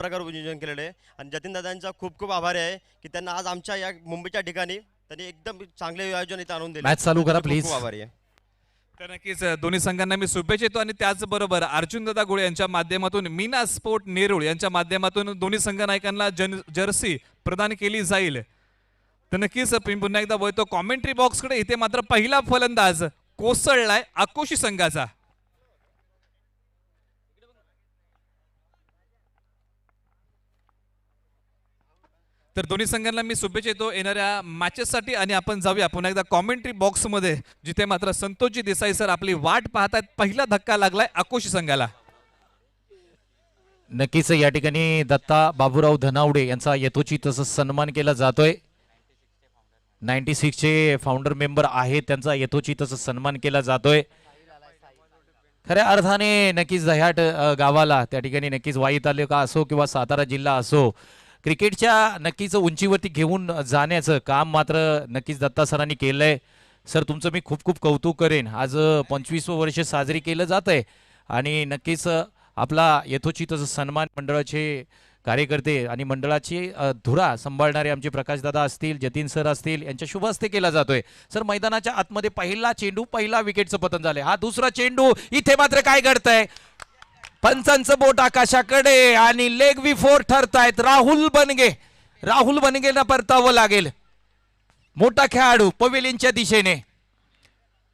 प्रकार नियोजन केलेलं आहे आणि जतीन दादांचा खूप खूप आभारी आहे की त्यांना आज आमच्या या मुंबईच्या ठिकाणी त्यांनी एकदम चांगले आयोजन इथे आणून दिले. मॅच चालू करा त्यांचे खूप खूप प्लीज. आभारी आहे. तर नक्कीच दोन्ही संघांना मी शुभेच्छा देतो आणि त्याचबरोबर अर्जुनदादा गोळे यांच्या माध्यमातून मीना स्पोर्ट नेरूळ यांच्या माध्यमातून दोन्ही संघ नायकांना जर्सी प्रदान केली जाईल. तर नक्कीच पुन्हा एकदा वळतो कॉमेंट्री बॉक्सकडे. इथे मात्र पहिला फलंदाज कोसळलाय आकोशी संघाचा. तर दोन्ही संघांना मी शुभेच्छा देतो येणाऱ्या मॅचेससाठी आणि आपण जाऊया पुन्हा एकदा कॉमेंट्री बॉक्समध्ये जिथे मात्र संतोषजी देसाई सर आपली वाट पाहतात. पहिला धक्का लागलाय आकोशी संघाला. नक्कीच या ठिकाणी दत्ता बाबूराव धनावडे यांचा यथोचित सन्मान केला जातोय. 96 चे फाउंडर मेंबर आहेत, त्यांचा यथोचित सन्मान केला जातोय. खऱ्या अर्थाने नक्कीच दह्याट गावाला त्या ठिकाणी नक्कीच वाई तालुका असो किंवा सातारा जिल्हा असो, क्रिकेटच्या नक्कीच उंचीवरती घेऊन जाण्याचं काम मात्र नक्कीच दत्ता सरांनी केलंय. सर तुमचं मी खूप खूप कौतुक करेन. आज 25वं वर्ष साजरी केलं जात आहे आणि नक्कीच आपला यथोचित सन्मान मंडळाचे कार्यकर्ते आणि मंडळाची धुरा सांभाळणारे आमचे प्रकाशदादा असतील, जतीन सर असतील यांच्या शुभ हस्ते केला जातोय. सर मैदानाच्या आतमध्ये पहिला चेंडू, पहिला विकेटचं पतन झालंय. हा दुसरा चेंडू. इथे मात्र काय घडतंय? पंचांचं बोट आकाशाकडे आणि लेग बी फोर ठरतायत राहुल बनगे. राहुल बनगेला परतावं लागेल. मोठा खेळाडू पवेलियनच्या दिशेने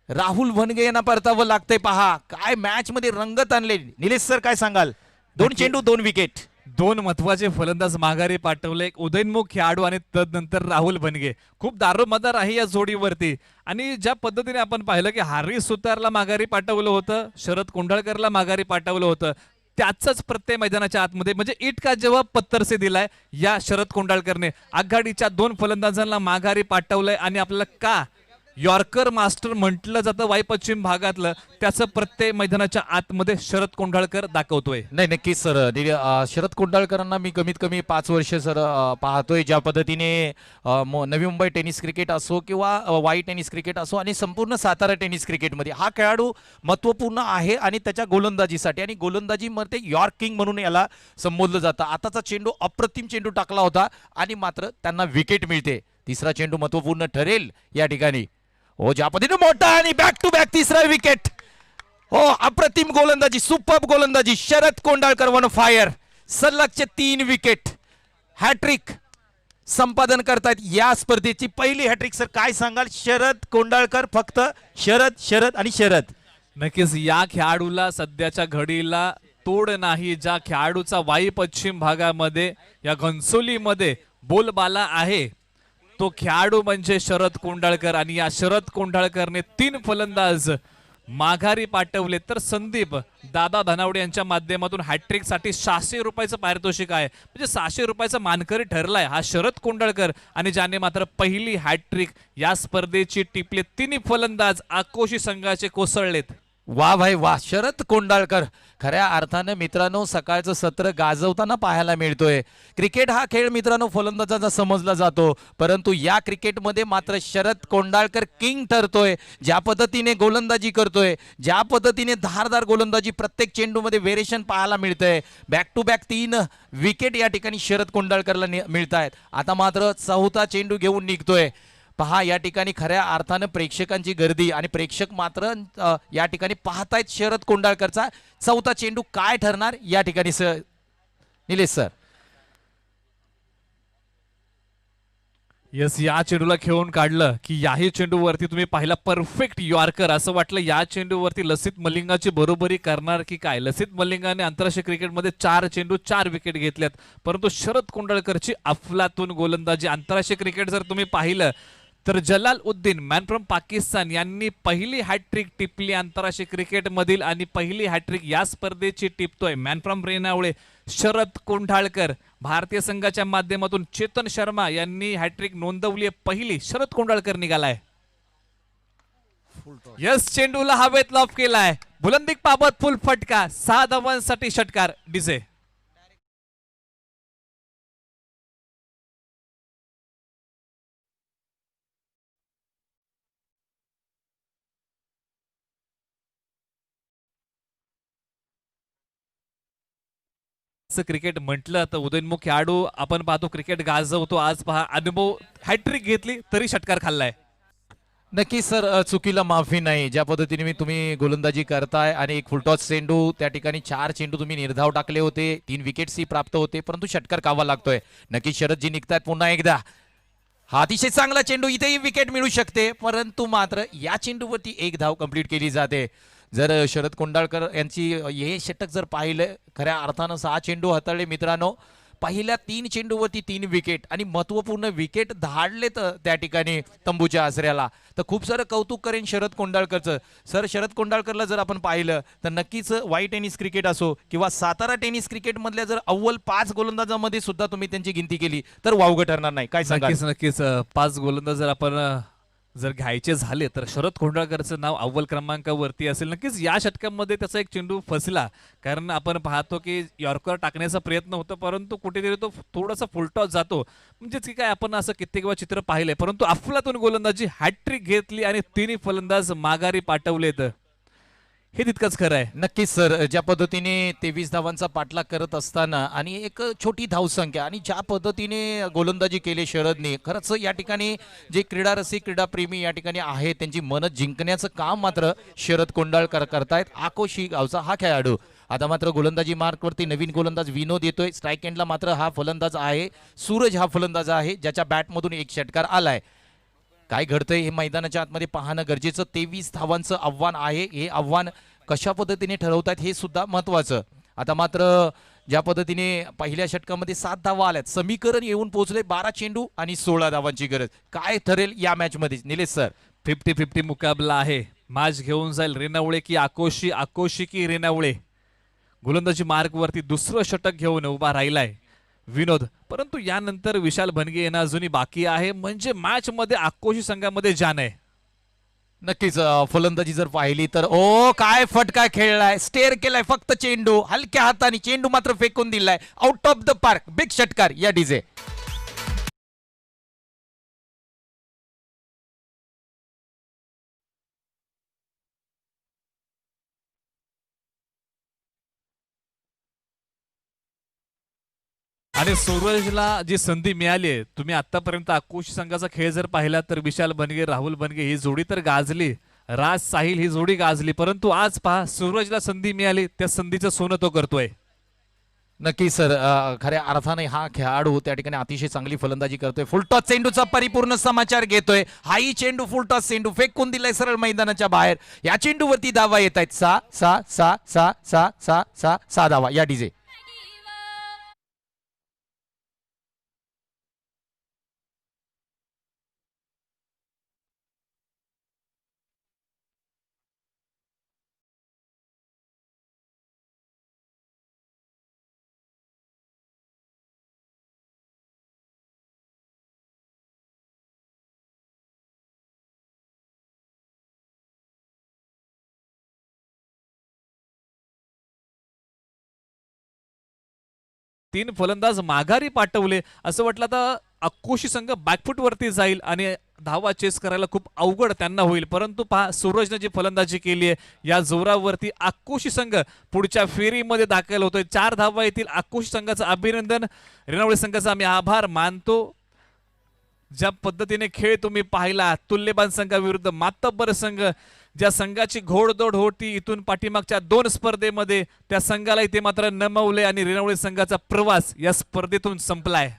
राहुल बनगे यांना परतावं लागतंय. पहा काय मॅच मध्ये रंगत आणले. निलेश सर काय सांगाल? 2 चेंडू 2 विकेट. 2 महत्वाचे फलंदाज माघारी पाठवले. एक उदयनमुख खेळाडू आणि तदनंतर राहुल बनगे. खूप दारोमदार आहे या जोडीवरती. आणि ज्या पद्धतीने आपण पाहिलं की हारिस सुतारला माघारी पाठवलं होतं, शरद कोंढाळकरला माघारी पाठवलं होतं, त्याचाच प्रत्यय मैदानाच्या आतमध्ये म्हणजे इट का जेव्हा पत्तरसे दिलाय या शरद कोंढाळकरने. आघाडीच्या 2 फलंदाजांना माघारी पाठवलंय आणि आपल्याला का यॉर्कर मास्टर म्हटलं जातं वाई पश्चिम भागातलं, त्याचं प्रत्यय मैदानाच्या आतमध्ये शरद कोंढाळकर दाखवतोय. नाही नक्कीच सर. शरद कोंढाळकरांना मी कमीत कमी 5 वर्ष सर पाहतोय. ज्या पद्धतीने नवी मुंबई टेनिस क्रिकेट असो किंवा वाई टेनिस क्रिकेट असो आणि संपूर्ण सातारा टेनिस क्रिकेटमध्ये हा खेळाडू महत्त्वपूर्ण आहे आणि त्याच्या गोलंदाजीसाठी. आणि गोलंदाजीमध्ये यॉर्क किंग म्हणून याला संबोधलं जातं. आताचा चेंडू अप्रतिम चेंडू टाकला होता आणि मात्र त्यांना विकेट मिळते. तिसरा चेंडू महत्त्वपूर्ण ठरेल या ठिकाणी. हो ज्या पद्धतीने मोठा आणि बॅक टू बॅक तिसरा विकेट. हो अप्रतिम गोलंदाजी, सुपर्ब गोलंदाजी. Sharad Kondhalkar on fire. सलगचे 3 विकेट. हॅट्रिक संपादन करतायत. या स्पर्धेची पहिली हॅट्रिक. सर काय सांगाल? शरद कोंढाळकर, फक्त शरद शरद आणि शरद. नक्कीच या खेळाडूला सध्याच्या घडीला तोड नाही. ज्या खेळाडूचा वाई पश्चिम भागामध्ये या घनसोलीमध्ये बोलबाला आहे तो खेळाडू म्हणजे शरद कोंढाळकर. आणि या शरद कोंढाळकरने 3 फलंदाज माघारी पाठवले. तर संदीप दादा धनावडे यांच्या माध्यमातून हॅट्रिक साठी 600 रुपयाचं पारितोषिक आहे. म्हणजे 600 रुपयाचा मानकरी ठरलाय हा शरद कोंढाळकर. आणि ज्याने मात्र पहिली हॅट्रिक या स्पर्धेची टिपले. 3 फलंदाज आकोशी संघाचे कोसळलेत. वा भाई वा. शरद कोंढाळकर खऱ्या अर्थानं मित्रांनो सकाळचं सत्र गाजवताना पाहायला मिळतोय. क्रिकेट हा खेळ मित्रांनो फलंदाजाचा समजला जातो, परंतु या क्रिकेटमध्ये मात्र शरद कोंढाळकर किंग ठरतोय. ज्या पद्धतीने गोलंदाजी करतोय, ज्या पद्धतीने धारदार गोलंदाजी, प्रत्येक चेंडूमध्ये व्हेरिएशन पाहायला मिळतंय. बॅक टू बॅक 3 विकेट या ठिकाणी शरद कोंढाळकरला मिळत आहेत. आता मात्र 4था चेंडू घेऊन निघतोय. पहा या ठिकाणी खऱ्या अर्थानं प्रेक्षकांची गर्दी आणि प्रेक्षक मात्र या ठिकाणी पाहतायत शरद कोंढाळकरचा 4था चेंडू काय ठरणार या ठिकाणी. Sir Nilesh sir. यस या चेंडूला खेळून काढलं की याही चेंडूवरती तुम्ही पाहिला परफेक्ट यॉर्कर. असं वाटलं या चेंडूवरती लसित मलिंगाची बरोबरी करणार की काय. लसित मलिंगाने आंतरराष्ट्रीय क्रिकेटमध्ये 4 चेंडू 4 विकेट घेतल्यात, परंतु शरद कोंढाळकरची अफलातून गोलंदाजी. आंतरराष्ट्रीय क्रिकेट जर तुम्ही पाहिलं तर जलालउद्दीन मॅन फ्रॉम पाकिस्तान यांनी पहिली हॅट्रिक टिपली आंतरराष्ट्रीय क्रिकेटमधील. आणि पहिली हॅट्रिक या स्पर्धेची टिपतोय मॅन फ्रॉम रेणावळे शरद कोंढाळकर. भारतीय संघाच्या माध्यमातून चेतन शर्मा यांनी हॅट्रिक नोंदवली. पहिली शरद कोंढाळकर निघालाय. यस चेंडूला हवेत लॉफ केलाय. बुलंदीक बाबत फुल फटका. 6 धावांसाठी षटकार. डिजे आजचं क्रिकेट म्हटलं तर उदयनमुख खेळाडू आपण पाहतो क्रिकेट गाजवतो. आज पहा अनुभव, हॅट्रिक घेतली तरी षटकार खाल्लाय. नक्की सर, चुकीला माफी नाही. ज्या पद्धतीने तुम्ही गोलंदाजी करताय आणि एक फुलटॉस चेंडू त्या ठिकाणी 4 चेंडू तुम्ही निर्धाव टाकले होते, 3 विकेट्सही प्राप्त होते, परंतु षटकार कावा लागतोय. नक्की शरदजी निघतायत पुन्हा एकदा. हा अतिशय चांगला चेंडू, इथेही विकेट मिळू शकते, परंतु मात्र या चेंडूवरती एक धाव कंप्लीट केली जाते. जर शरद कोंडाळकर यांची हे षटक जर पाहिलं, खऱ्या अर्थानं 6 चेंडू हाताळले मित्रांनो. पहिल्या 3 चेंडूवरती 3 विकेट आणि महत्वपूर्ण विकेट धाडलेत त्या ठिकाणी तंबूच्या आसऱ्याला. तर खूप सारं कौतुक करेन शरद कोंडाळकरचं. सर, शरद कोंडाळकरला जर आपण पाहिलं तर नक्कीच वाई टेनिस क्रिकेट असो किंवा सातारा टेनिस क्रिकेट मधल्या जर अव्वल 5 गोलंदाजामध्ये सुद्धा तुम्ही त्यांची गिनती केली तर वावगं ठरणार नाही. काय सांगाल? नक्कीच 5 गोलंदाज जर आपण जर घ्यायचे झाले तर शरद कोंडाळकरचं नाव अव्वल क्रमांकावरती असेल. नक्कीच या षटकामध्ये त्याचा एक चेंडू फसला, कारण आपण पाहतो की यॉर्कर टाकण्याचा प्रयत्न होतो परंतु कुठेतरी तो थोडासा फुलटॉस जातो. म्हणजेच की काय आपण असं कित्येक वेळा चित्र पाहिलंय, परंतु अफलातून गोलंदाजी हॅट्रिक घेतली आणि 3 फलंदाज माघारी पाठवलेत. हे तितकंच खरं आहे. नक्कीच सर, ज्या पद्धतीने 23 धावांचा पाठलाग करत असताना आणि एक छोटी धावसंख्या आणि ज्या पद्धतीने गोलंदाजी केली शरदने, खरंच या ठिकाणी जे क्रीडा रसिक क्रीडाप्रेमी या ठिकाणी आहे त्यांची मनं जिंकण्याचं काम मात्र शरद कोंडाळकर करतायत. आकोशी गावचा हा खेळाडू आता मात्र गोलंदाजी मार्कवरती नवीन गोलंदाज विनोद येतोय. स्ट्राईक एंडला मात्र हा फलंदाज आहे सूरज, हा फलंदाज आहे ज्याच्या बॅटमधून एक षटकार आलाय. काय घडतंय हे मैदानाच्या आतमध्ये पाहणं गरजेचं. 23 धावांचं आव्हान आहे. हे आव्हान कशा पद्धतीने ठरवतात हे सुद्धा महत्वाचं. आता मात्र ज्या पद्धतीने पहिल्या षटकामध्ये 7 धावा आल्यात, समीकरण येऊन पोहोचले 12 चेंडू आणि 16 धावांची गरज. काय ठरेल या मॅच मध्ये निलेश सर? 50-50 मुकाबला आहे. मॅच घेऊन जाईल रेणावळे की आकोशी, आकोशी की रेणावळे. गोलंदाजी मार्गवरती दुसरं षटक घेऊन उभा राहिलाय विनोद, परंतु यानंतर विशाल भनगे येणं अजूनही बाकी आहे. म्हणजे मॅच मध्ये आकोशी संघामध्ये जान आहे. नक्कीच फलंदाजी जर पाहिली तर काय फटका खेळलाय, स्टेअर केलाय फक्त चेंडू, हलक्या हाताने चेंडू मात्र फेकून दिलाय out of the park. Big षटकार या डीजे. आणि सूरजला जी संधी मिळाली आहे, तुम्ही आतापर्यंत आकोशी संघाचा खेळ जर पाहिला तर विशाल बनगे, राहुल बनगे ही जोडी तर गाजली, राज साहिल ही जोडी गाजली, परंतु आज पहा सूरजला संधी मिळाली, त्या संधीचं सोनं तो करतोय. नक्की सर, खऱ्या अर्थाने हा खेळाडू त्या ठिकाणी अतिशय चांगली फलंदाजी करतोय. फुलटॉस चेंडूचा परिपूर्ण समाचार घेतोय. हाही चेंडू फुलटॉस चेंडू फेकून दिलाय सरळ मैदानाच्या बाहेर. या चेंडूवरती धावा येत आहेत 6 धावा या डीजे. तीन फलंदाज माघारी पाठवले. असं वाटलं आता आकोशी संघ बॅकफुट वरती जाईल आणि धावा चेस करायला खूप अवघड त्यांना होईल, परंतु पहा सूरजने जी फलंदाजी केली आहे या जोरावरती आकोशी संघ पुढच्या फेरीमध्ये दाखल होतोय. 4 धावा येतील. आकोशी संघाचं अभिनंदन, रेणावळे संघाचा आम्ही आभार मानतो. ज्या पद्धतीने खेळ तुम्ही पाहिला, तुल्यबान संघाविरुद्ध मातब्बर संघ, ज्या संघाची घोडदौड होती इथून पाठीमागच्या 2 स्पर्धेमध्ये, त्या संघाला इथे मात्र नमवले आणि रेणावळे संघाचा प्रवास या स्पर्धेतून संपलाय.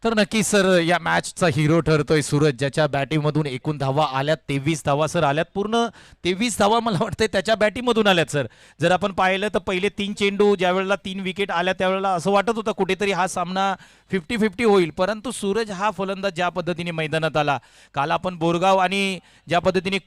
तर नक्की सर, या मॅचचा हिरो ठरतोय सूरज, ज्याच्या बॅटिंगमधून एकूण धावा आल्यात 23 धावा सर आल्यात. पूर्ण 23 धावा मला वाटतंय त्याच्या बॅटिंगमधून आल्यात सर. जर आपण पाहिलं तर पहिले 3 चेंडू ज्या वेळेला 3 विकेट आल्या त्यावेळेला असं वाटत होतं कुठेतरी हा सामना 50-50 होईल, परंतु सूरज हा फलंदाज ज्या पद्धतीने मैदानात आला. काल आपण बोरगाव आणि ज्या पद्धतीने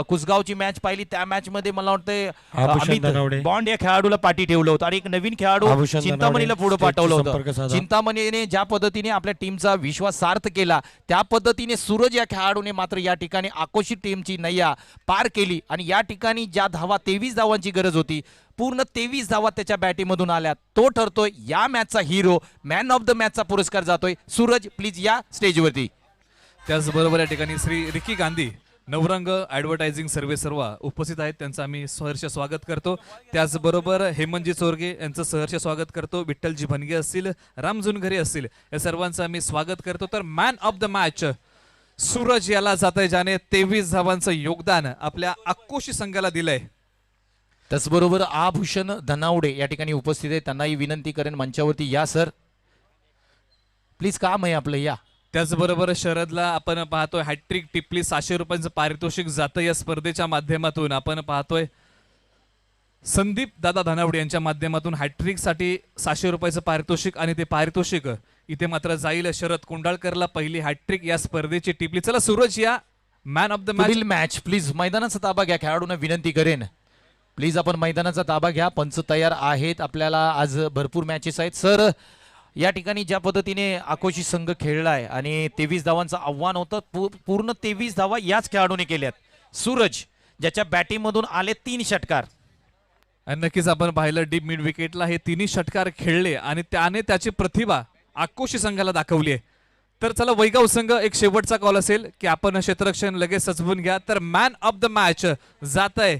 कुसगावची मॅच पाहिली, त्या मॅच मध्ये मला वाटतंय अमित बॉन्ड या खेळाडूला पाठी ठेवलं होतं आणि एक नवीन खेळाडू चिंतामणीला पुढे पाठवलं होतं. चिंतामणीने ज्या पद्धतीने आपल्या टीमचा विश्वास सार्थ केला, त्या पद्धतीने सूरज या खेळाडूने मात्र या ठिकाणी आकोशी टीमची नैया पार केली आणि या ठिकाणी ज्या धावा 23 धावांची गरज होती, पूर्ण 23 धावा त्याच्या बॅटिंगमधून आल्या. तो ठरतोय या मॅचचा हिरो. मॅन ऑफ द मॅचचा पुरस्कार जातोय सूरज. प्लीज या स्टेजवरती. त्याचबरोबर या ठिकाणी श्री रिकी गांधी नवरंग ॲडव्हर्टायझिंग सर्वे सर्व उपस्थित आहेत, त्यांचं आम्ही सहर्ष स्वागत करतो. त्याचबरोबर हेमंतजी चोरगे यांचं सहर्ष स्वागत करतो. विठ्ठलजी भनगे असतील, राम जुनघरे असतील, या सर्वांचं आम्ही स्वागत करतो. तर man of the match Suraj याला जात आहे, ज्याने 23 धावांचं योगदान आपल्या आक्रोशी संघाला दिलंय. त्याचबरोबर आभूषण धनावडे या ठिकाणी उपस्थित आहे, त्यांनाही विनंती करेन मंचावरती या सर, प्लीज. काम आहे आपलं, या. त्याचबरोबर शरदला आपण पाहतोय हॅट्रिक टिपली, 600 रुपयांचं पारितोषिक जातं या स्पर्धेच्या माध्यमातून. आपण पाहतोय संदीप दादा धनावडे यांच्या माध्यमातून हॅट्रिक साठी 600 रुपयाचं पारितोषिक, आणि ते पारितोषिक इथे मात्र जाईल शरद कुंडाळकरला, पहिली हॅट्रिक या स्पर्धेची टिपली. चला सूरज या man of the match. Match please मैदानाचा ताबा घ्या, खेळाडूंना विनंती करेन प्लीज आपण मैदानाचा ताबा घ्या. पंच तयार आहेत, आपल्याला आज भरपूर मॅचेस आहेत सर. या ठिकाणी ज्या पद्धतीने आकोशी संघ खेळलाय आणि 23 धावांचं आव्हान होतं, पूर्ण 23 धावा याच खेळाडूने केल्यात. सूरज ज्याच्या बॅटिंग मधून आले 3 षटकार, आणि नक्कीच आपण पाहिलं डीप मिड विकेटला हे 3 षटकार खेळले आणि त्याने त्याची प्रतिभा आक्रोशी संघाला दाखवली आहे. तर चला वैगाव संघ एक शेवटचा कॉल असेल की आपण क्षेत्ररक्षण लगेच सजवून घ्या. तर मॅन ऑफ द मॅच जात आहे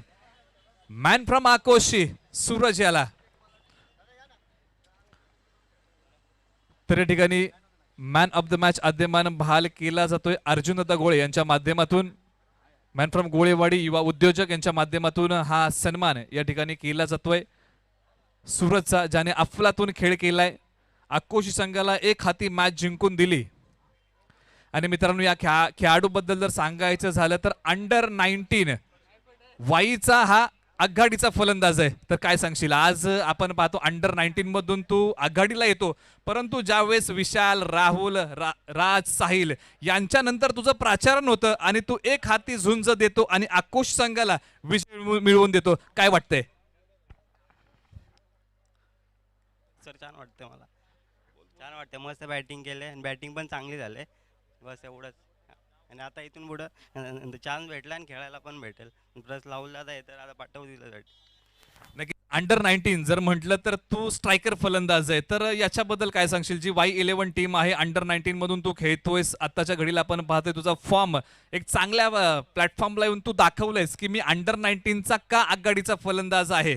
मॅन फ्रॉम आकोशी सूरज याला. तर या ठिकाणी मॅन ऑफ द मॅच आद्यमान बहाल केला जातोय अर्जुनदादा गोळे यांच्या माध्यमातून. मॅन फ्रॉम गोळेवाडी युवा उद्योजक यांच्या माध्यमातून हा सन्मान या ठिकाणी केला जातोय सूरजचा, ज्याने अफलातून खेळ केलाय, आक्रोशी संघाला एक हाती मॅच जिंकून दिली. आणि मित्रांनो या खेळाडूबद्दल जर सांगायचं झालं तर अंडर 19 वाईचा हा आघाडीचा फलंदाज आहे. तर काय सांगशील, आज आपण पाहतो अंडर 19 मधून तू आघाडीला येतो, परंतु ज्यावेळेस विशाल, राहुल, राज, साहिल यांच्यानंतर तुझं प्राचारण होतं आणि तू एक हाती झुंज देतो आणि आक्रोश संघाला विजय मिळवून देतो. काय वाटतंय सर? छान वाटतं मला, छान वाटतं. मस्त बॅटिंग केले आणि बॅटिंग पण चांगली झाले, बस एवढंच. आणि आता इथून पुढं चान्स भेटला आणि खेळायला पण भेटेल. प्लस लावला आहे तर आता पाठवू दिलं. नक्की अंडर 19 जर म्हटलं तर तू स्ट्रायकर फलंदाज आहे, तर याच्याबद्दल काय सांगशील? जी Y11 टीम आहे अंडर 19 मधून तू खेळतोयस, आताच्या घडीला आपण पाहतोय तुझा फॉर्म एक चांगल्या प्लॅटफॉर्मला येऊन तू दाखवलंयस की मी अंडर 19चा का आघाडीचा फलंदाज आहे.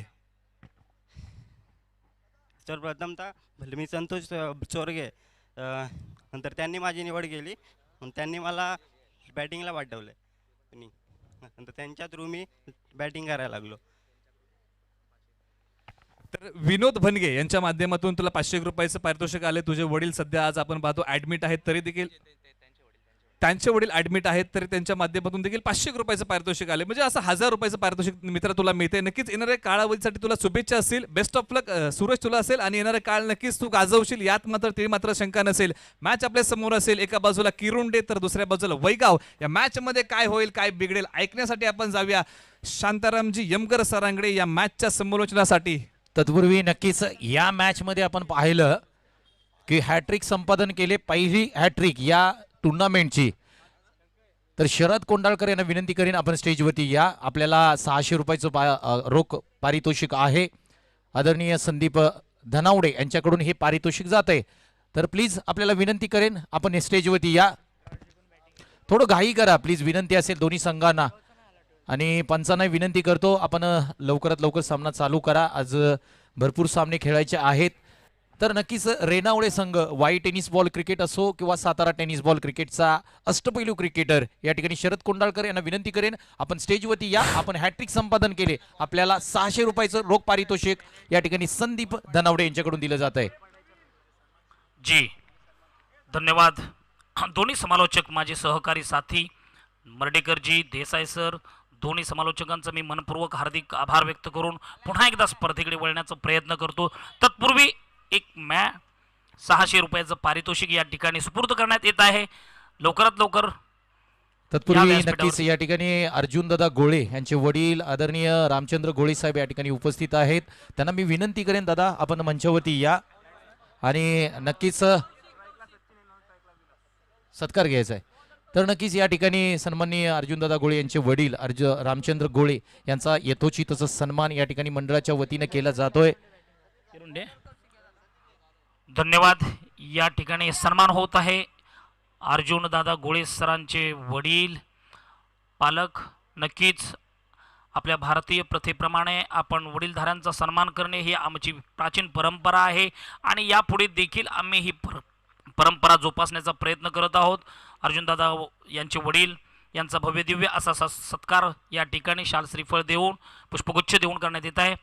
सर प्रथमतः मी संतोष चोरगे, नंतर त्यांनी माझी निवड केली, त्यांनी मला बॅटिंगला पाठवलं आणि नंतर त्यांच्या थ्रू मी बॅटिंग करायला लागलो. तर विनोद भनगे यांच्या माध्यमातून तुला 500 रुपयाचं पारितोषिक आले. तुझे वडील सध्या आज आपण पाहतो ऍडमिट आहेत, तरी देखील त्यांचे वडील ऍडमिट आहेत, तरी त्यांच्या माध्यमातून देखील 500 रुपयाचं पारितोषिक आले. म्हणजे असं 1000 रुपयाचं पारितोषिक मित्र तुला मिळते. नक्कीच येणाऱ्या काळावधीसाठी तुला शुभेच्छा असतील, बेस्ट ऑफ लक सूरज तुला असेल, आणि येणारा काळ नक्कीच तू गाजवशील, यात मात्र शंका नसेल. मॅच आपल्या समोर असेल, एका बाजूला किरुंडे तर दुसऱ्या बाजूला वैगाव. या मॅच मध्ये काय होईल, काय बिघडेल, ऐकण्यासाठी आपण जाऊया शांतारामजी यमकर सरांकडे या मॅचच्या समालोचनासाठी. तत्पूर्वी नक्कीच या मॅच मध्ये आपण पाहिलं की हॅट्रिक संपादन केले, पहिली हॅट्रिक या टुर्नामेंटची. तर शरद कोंडाळकर यांना विनंती करेन आपण स्टेजवरती या. आपल्याला 600 रुपयाचं रोख पारितोषिक आहे. आदरणीय संदीप धनावडे यांच्याकडून हे पारितोषिक जात आहे. तर प्लीज आपल्याला विनंती करेन आपण स्टेजवरती या. थोडं घाई करा प्लीज, विनंती असेल दोन्ही संघांना. आणि पंचांना विनंती करतो आपण लवकरात लवकर सामना चालू करा, आज भरपूर सामने खेळायचे आहेत. तर नक्कीच रेणावळे संघ वाई टेनिस बॉल क्रिकेट असो किंवा सातारा टेनिस बॉल क्रिकेटचा अष्टपैलू क्रिकेटर या ठिकाणी शरद कोंडाळकर यांना विनंती करेन आपण स्टेजवरती या. आपण हॅट्रिक संपादन केले, आपल्याला 600 रुपयाचं रोख पारितोषिक या ठिकाणी संदीप धनावडे यांच्याकडून दिलं जात आहे. जी धन्यवाद. दोन्ही समालोचक माझे सहकारी साथी मर्डेकरजी, देसाई सर, दोन्ही समालोचकांचा मी मनपूर्वक हार्दिक आभार व्यक्त करून पुन्हा एकदा स्पर्धेकडे वळण्याचा प्रयत्न करतो. तत्पूर्वी एक 600 रुपयाचं पारितोषिक या ठिकाणी सुपूर्द करण्यात येत आहे. लवकरात लवकर तत्पूर्वी नक्कीच या ठिकाणी अर्जुन दादा गोळे यांचे वडील आदरणीय रामचंद्र गोळे साहेब या ठिकाणी उपस्थित आहेत. त्यांना मी विनंती करेन दादा आपण मंचावरती या आणि नक्कीच सत्कार घ्यायचा आहे. तर नक्कीच या ठिकाणी सन्माननीय अर्जुनदादा गोळे यांचे वडील रामचंद्र गोळे यांचा यथोचित तसं सन्मान या ठिकाणी मंडळाच्या वतीने केला जातोय. धन्यवाद. या ठिकाणी सन्मान होत आहे अर्जुन दादा गोळे सरांचे वडील पालक नक्कीच आपल्या भारतीय प्रथेप्रमाणे आपण वडीलधाऱ्यांचा सन्मान करणे ही आमची प्राचीन परंपरा आहे आणि यापुढे देखील आम्ही ही परंपरा जोपासण्याचा प्रयत्न करत आहोत. अर्जुनदादा यांचे वडील यांचा भव्य दिव्य असा सत्कार या ठिकाणी शाल श्रीफळ देऊन पुष्पगुच्छ देऊन करण्यात येत आहे.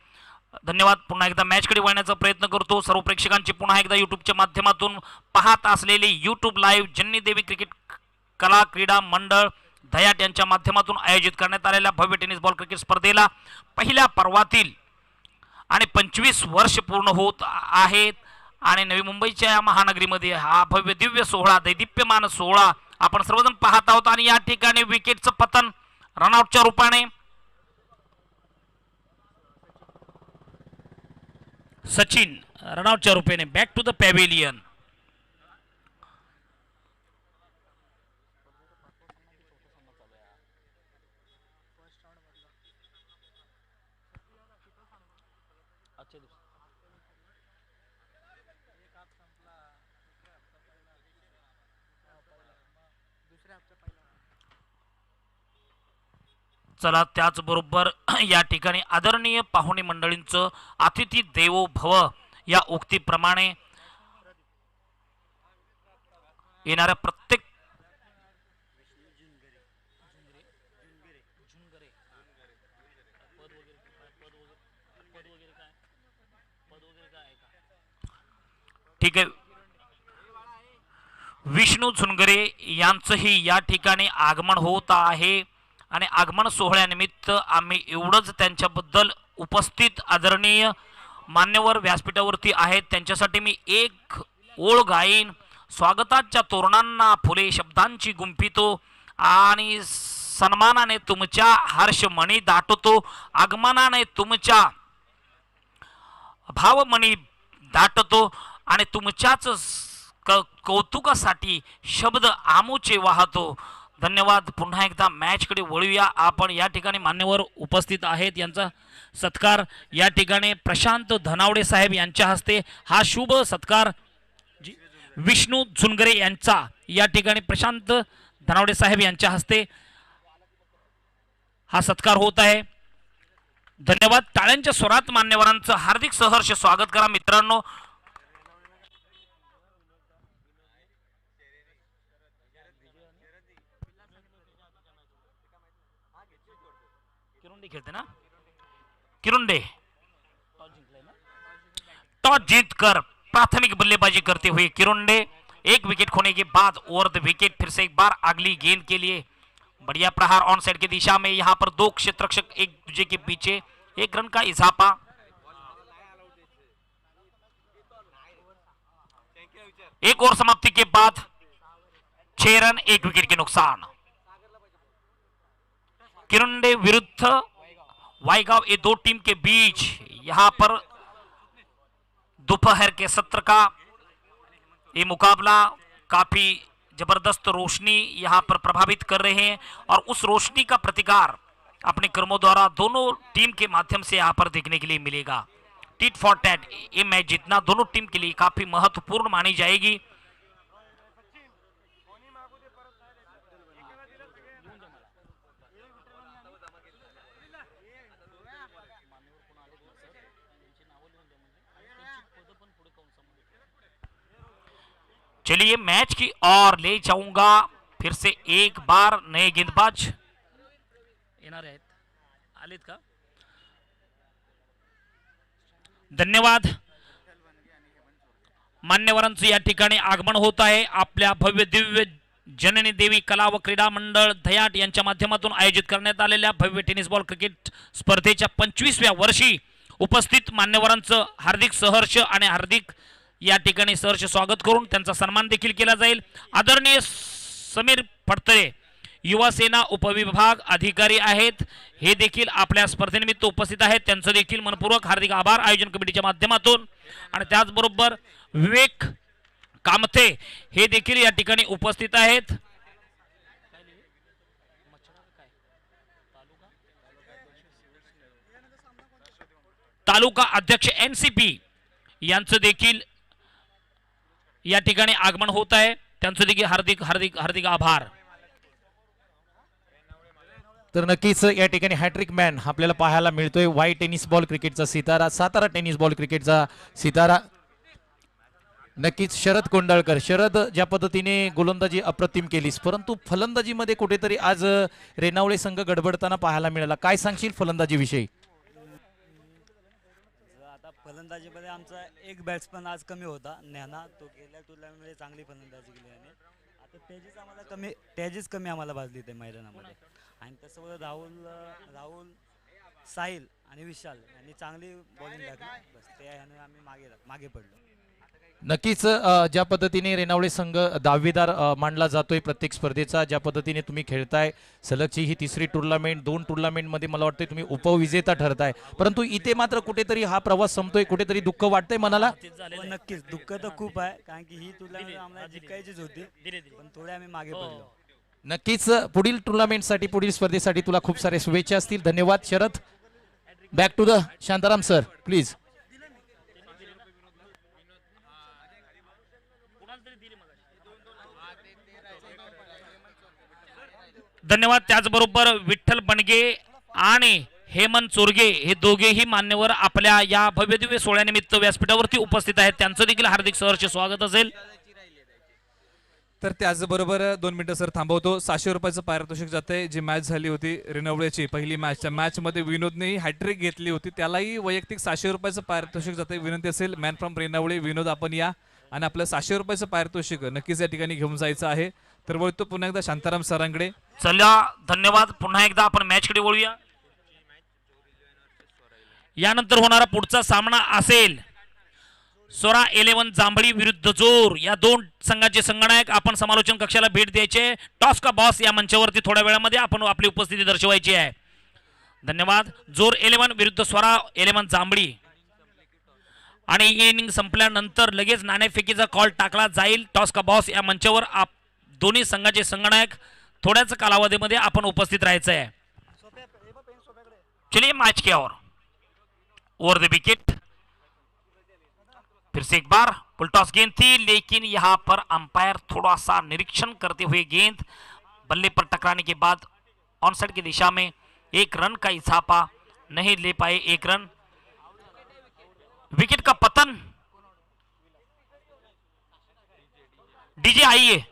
धन्यवाद. पुन्हा एकदा मॅचकडे वळण्याचा प्रयत्न करतो. सर्व प्रेक्षकांची पुन्हा एकदा यूट्यूबच्या माध्यमातून पाहत असलेले यूट्यूब लाईव्ह जन्नी देवी क्रिकेट कला क्रीडा मंडळ धयाट यांच्या माध्यमातून आयोजित करण्यात आलेल्या भव्य टेनिस बॉल क्रिकेट स्पर्धेला पहिल्या पर्वातील आणि 25 वर्ष पूर्ण होत आहेत आणि नवी मुंबईच्या या महानगरीमध्ये हा भव्य दिव्य सोहळा दैदिप्यमान सोहळा आपण सर्वजण पाहत आहोत. आणि या ठिकाणी विकेटचं पतन रनआउटच्या रूपाने सचिन रनआउटच्या रूपाने बॅक टू द पॅव्हिलियन. चला त्याचबरोबर या ठिकाणी आदरणीय पाहुणे मंडळींचं अतिथी देवो भव या उक्तीप्रमाणे येणाऱ्या प्रत्येक ठीक आहे विष्णू झुनगरे यांचंही या ठिकाणी आगमन होत आहे आणि आगमन सोहळ्यानिमित्त आम्ही एवढंच त्यांच्याबद्दल उपस्थित आदरणीय मान्यवर व्यासपीठावरती आहेत त्यांच्यासाठी मी एक ओळ गाईन. स्वागताच्या तोरणांना फुले शब्दांची गुंफितो आणि सन्मानाने तुमच्या हर्षमणी दाटतो. आगमनाने तुमच्या भावमणी दाटतो आणि तुमच्याच कौतुकासाठी शब्द आमूचे वाहतो. धन्यवाद. पुन्हा एकदा मॅचकडे वळूया आपण. या ठिकाणी मान्यवर उपस्थित आहेत यांचा सत्कार या ठिकाणी प्रशांत धनावडे साहेब यांच्या हस्ते हा शुभ सत्कार विष्णू झुनगरे यांचा या ठिकाणी प्रशांत धनावडे साहेब यांच्या हस्ते हा सत्कार होत आहे. धन्यवाद. टाळ्यांच्या स्वरात मान्यवरांचं हार्दिक सहर्ष स्वागत करा मित्रांनो. खेलते ना किरुंडे टॉस जीतकर प्राथमिक बल्लेबाजी करते हुए किरुंडे एक विकेट खोने के बाद ओवर द विकेट फिर से एक बार अगली गेंद के लिए बढ़िया प्रहार ऑन साइड की दिशा में. यहां पर दो क्षेत्ररक्षक एक दूसरे के पीछे 1 रन का इजाफा. एक और समाप्ति के बाद 6 रन 1 विकेट के नुकसान. किरुंडे विरुद्ध वाईगांव ये दो टीम के बीच यहां पर दोपहर के सत्र का ये मुकाबला काफी जबरदस्त रोशनी यहां पर प्रभावित कर रहे हैं और उस रोशनी का प्रतिकार अपने कर्मों द्वारा दोनों टीम के माध्यम से यहां पर देखने के लिए मिलेगा. टिट फॉर टैट ये मैच जीतना दोनों टीम के लिए काफी महत्वपूर्ण मानी जाएगी. चलिए मैच की ओर ले जाऊंगा फिर से एक बार नए गेंदबाज येणार आहेत आलेत का. धन्यवाद. मान्यवरांचं या ठिकाणी आगमन होत आहे. आपल्या भव्य दिव्य जननी देवी कला व क्रीडा मंडळ धयाट यांच्या माध्यमातून आयोजित करण्यात आलेल्या भव्य टेनिस बॉल क्रिकेट स्पर्धेच्या 25व्या वर्षी उपस्थित मान्यवरांचं हार्दिक सहर्ष आणि हार्दिक या ठिकाणी सहर्ष स्वागत करून त्यांचा सन्मान देखील केला जाईल. आदरणीय समीर फडतरे युवा सेना उपविभाग अधिकारी आहेत हे देखील आपल्या स्पर्धेनिमित्त उपस्थित आहेत. त्यांचं देखील मनपूर्वक हार्दिक आभार आयोजन कमिटीच्या माध्यमातून. आणि त्याचबरोबर विवेक कामथे हे देखील या ठिकाणी उपस्थित आहेत. तालुका अध्यक्ष NCP यांचं देखील या ठिकाणी आगमन होत आहे. त्यांचं देखील हार्दिक हार्दिक हार्दिक आभार. तर नक्कीच या ठिकाणी हॅट्रिक मॅन आपल्याला पाहायला मिळतोय. वाई टेनिस बॉल क्रिकेटचा सितारा, सातारा टेनिस बॉल क्रिकेटचा सितारा नक्कीच शरद कोंडाळकर. शरद, ज्या पद्धतीने गोलंदाजी अप्रतिम केलीस, परंतु फलंदाजीमध्ये कुठेतरी आज रेणावळे संघ गडबडताना पाहायला मिळाला. काय सांगशील फलंदाजीविषयी? आता फलंदाजीमध्ये आमचा एक बॅट्समन आज कमी होता, नेहा. तो गेल्या टुर्नामेंटमध्ये चांगली फलंदाजी केली आणि आता त्याचीच कमी आम्हाला भाजली ते मैदानामध्ये. आणि तसं राहुल, साहिल आणि विशाल यांनी चांगली बॉलिंग टाकली. बस ते ह्याने आम्ही मागे पडलो. नक्कीच ज्या पद्धतीने रेणावळे संघ दावेदार मानला जातोय प्रत्येक स्पर्धेचा, ज्या पद्धतीने तुम्ही खेळताय, सलगची ही तिसरी टुर्नामेंट, 2 टुर्नामेंटमध्ये मला वाटतं तुम्ही उपविजेता ठरताय, परंतु इथे मात्र कुठेतरी हा प्रवास संपतोय, कुठेतरी दुःख वाटतंय मनाला? नक्कीच दुःख तर खूप आहे, कारण की ही टुर्नामेंट आम्हाला जिंकायचीच होती, पण थोडे आम्ही मागे पडलो. नक्कीच पुढील टुर्नामेंटसाठी, पुढील स्पर्धेसाठी तुला खूप सारे शुभेच्छा असतील. धन्यवाद Sharad. Back to the Shantaram sir please. धन्यवाद. त्याचबरोबर विठ्ठल बनगे आणि हेमंत चोरगे हे दोघेही मान्यवर आपल्या या भव्यदिव्य सोहळ्यानिमित्त व्यासपीठावरती उपस्थित आहेत. त्यांचं देखील हार्दिक सहर्ष स्वागत असेल. तर त्याचबरोबर 2 मिनिटं सर थांबवतो. 600 रुपयाचं पारितोषिक जाते. जी मॅच झाली होती रेणावळेची पहिली मॅच, त्या मॅचमध्ये विनोदनेही हॅट्रिक घेतली होती, त्यालाही वैयक्तिक 600 रुपयाचं पारितोषिक जाते. विनंती असेल मॅन फ्रॉम रेणावळे विनोद आपण या आणि आपलं 600 रुपयाचं पारितोषिक नक्कीच या ठिकाणी घेऊन जायचं आहे. तर वळतो पुन्हा एकदा शांताराम सरांकडे. चला धन्यवाद. पुन्हा एकदा आपण मॅचकडे वळूया. यानंतर होणारा पुढचा सामना असेल सोरा 11 जांभळी विरुद्ध जोर. या 2 संघाचे संगणक आपण समालोचन कक्षाला भेट द्यायचे. टॉस का बॉस या मंचावरती थोड्या वेळामध्ये आपण आपली उपस्थिती दर्शवायची आहे. धन्यवाद. जोर 11 विरुद्ध स्वरा 11 जांभळी. आणि इनिंग संपल्यानंतर लगेच नाणेफेकीचा कॉल टाकला जाईल. टॉस का बॉस या मंचावर दोन्ही संघाचे संगणक थोड्याच कालावधीमध्ये आपण उपस्थित राहायचं आहे. चलिए मैच की ओर. ओवर द विकेट फिर से एक बार फुल टॉस गेंद थी, लेकिन यहां पर अंपायर थोड़ा सा निरीक्षण करते हुए गेंद बल्ले पर टकराने के बाद ऑन साइड की दिशा में 1 रन का इजाफा नहीं ले पाए. 1 रन. विकेट का पतन. डीजे आइए.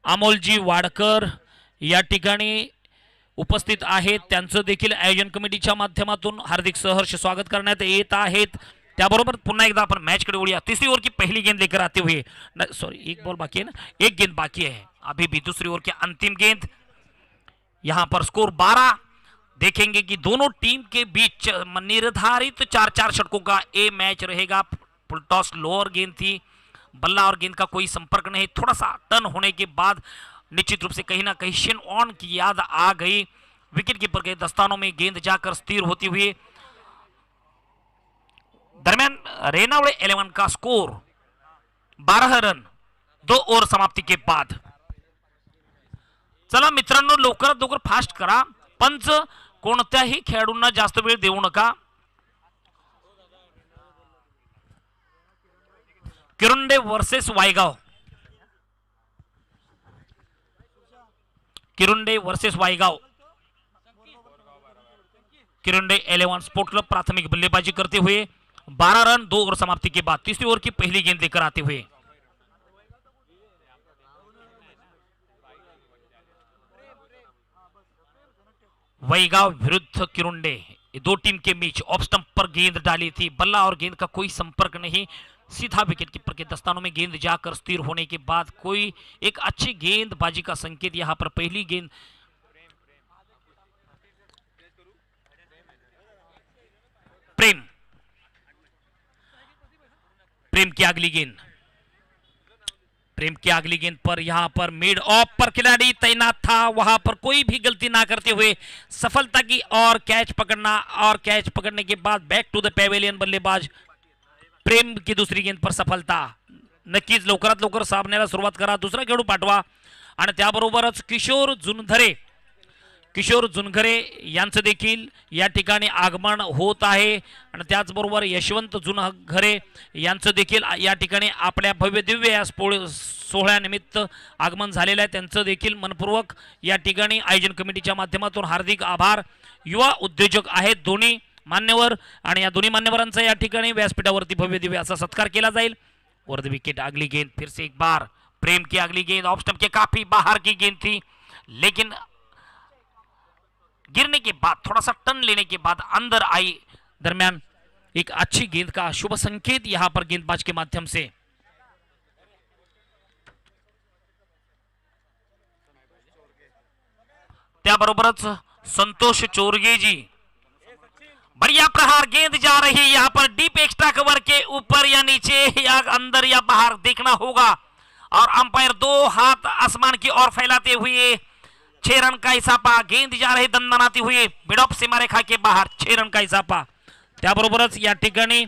अमोलजी वाडकर या ठिकाणी उपस्थित आहेत. त्यांचं देखील आयोजन कमिटीच्या माध्यमातून हार्दिक सहर्ष स्वागत करण्यात येत आहेत. त्याबरोबर पुन्हा एकदा आपण मॅचकडे वळूया. तीसरी ओवर की पहली गेंद लेकर आते हुए, सॉरी 1 बॉल बाकी है ना, 1 गेंद बाकी है अभी भी. दूसरी ओवर की अंतिम गेंद. यहां पर स्कोर 12. देखेंगे कि दोनों टीम के बीच निर्धारित 4-4 षटकों का ये मैच रहेगा. फुल टॉस लोअर गेंद थी, बल्ला और गेंद का कोई संपर्क नहीं. थोड़ा सा टर्न होने के बाद निश्चित रूप से कहीं ना कहीं शेन ऑन की याद आ गई. विकेट कीपर के दस्तानों में गेंद जाकर स्थिर होती हुई. दरम्यान रेणावळे 11 का स्कोर 12 रन 2 ओव्हर समाप्ती के बाद. चला मित्रांनो, लवकरात लवकर फास्ट करा. पंच कोणत्याही खेळाडूंना जास्त वेळ देऊ नका. किरुंडे versus Waygaon. किरुंडे versus Waygaon. किरुंडे 11 sport club प्राथमिक बल्लेबाजी करते हुए 12 रन 2 ओवर समाप्ति के बाद तीसरी ओवर की पहली गेंद लेकर आते हुए. वैगाव विरुद्ध किरुंडे, ये 2 टीम के बीच ऑफ स्टंप पर गेंद डाली थी. बल्ला और गेंद का कोई संपर्क नहीं. सीधा विकेट कीपर के दस्तानों में गेंद जाकर स्थिर होने के बाद कोई एक अच्छी गेंदबाजी का संकेत. यहां पर पहली गेंद प्रेम की अगली गेंद. प्रेम की अगली गेंद पर यहां पर मिड ऑफ पर खिलाड़ी तैनात था, वहां पर कोई भी गलती ना करते हुए सफलता की और कैच पकड़ना, और कैच पकड़ने के बाद बैक टू द पेवेलियन. बल्लेबाज प्रेम की दुसरी गेंद पर सफलता. नक्कीच लवकरात लवकर सामन्याला सुरुवात करा. दुसरा खेळाडू पाठवा. आणि त्याबरोबरच किशोर जुनघरे यांचं देखील या ठिकाणी आगमन होत आहे आणि त्याचबरोबर यशवंत जुनघरे यांचं देखील या ठिकाणी आपल्या भव्य दिव्य या सोहळ्यानिमित्त आगमन झालेलं आहे. त्यांचं देखील मनपूर्वक या ठिकाणी आयोजन कमिटीच्या माध्यमातून हार्दिक आभार. युवा उद्योजक आहेत दोन्ही मान्यवर आणि या दोन्ही मान्यवरांचा या ठिकाणी व्यासपीठावरती भव्य दिव्य असा सत्कार केला जाईल. ओवर द विकेट अगली गेंद फिर से एक बार प्रेम की अगली गेंद ऑफ स्टंप के काफी बाहर की गेंद थी, लेकिन गिरने के बाद थोड़ा सा टर्न लेने के बाद अंदर आई. दरमियान एक अच्छी गेंद का शुभ संकेत यहां पर गेंदबाज के माध्यम से. त्याबरोबरच संतोष चोरगे जी, बढ़िया प्रहार, गेंद जा रही यहाँ पर डीप एक्स्ट्रा कवर के ऊपर या नीचे या अंदर या बाहर देखना होगा. और अंपायर 2 हाथ आसमान की ओर फैलाते हुए 6 रन का इसाफा. गेंद जा रही दंदनाती हुई मिड ऑफ सीमारेखा के बाहर 6 रन का इसाफा. त्याबरोबरच या ठिकाणी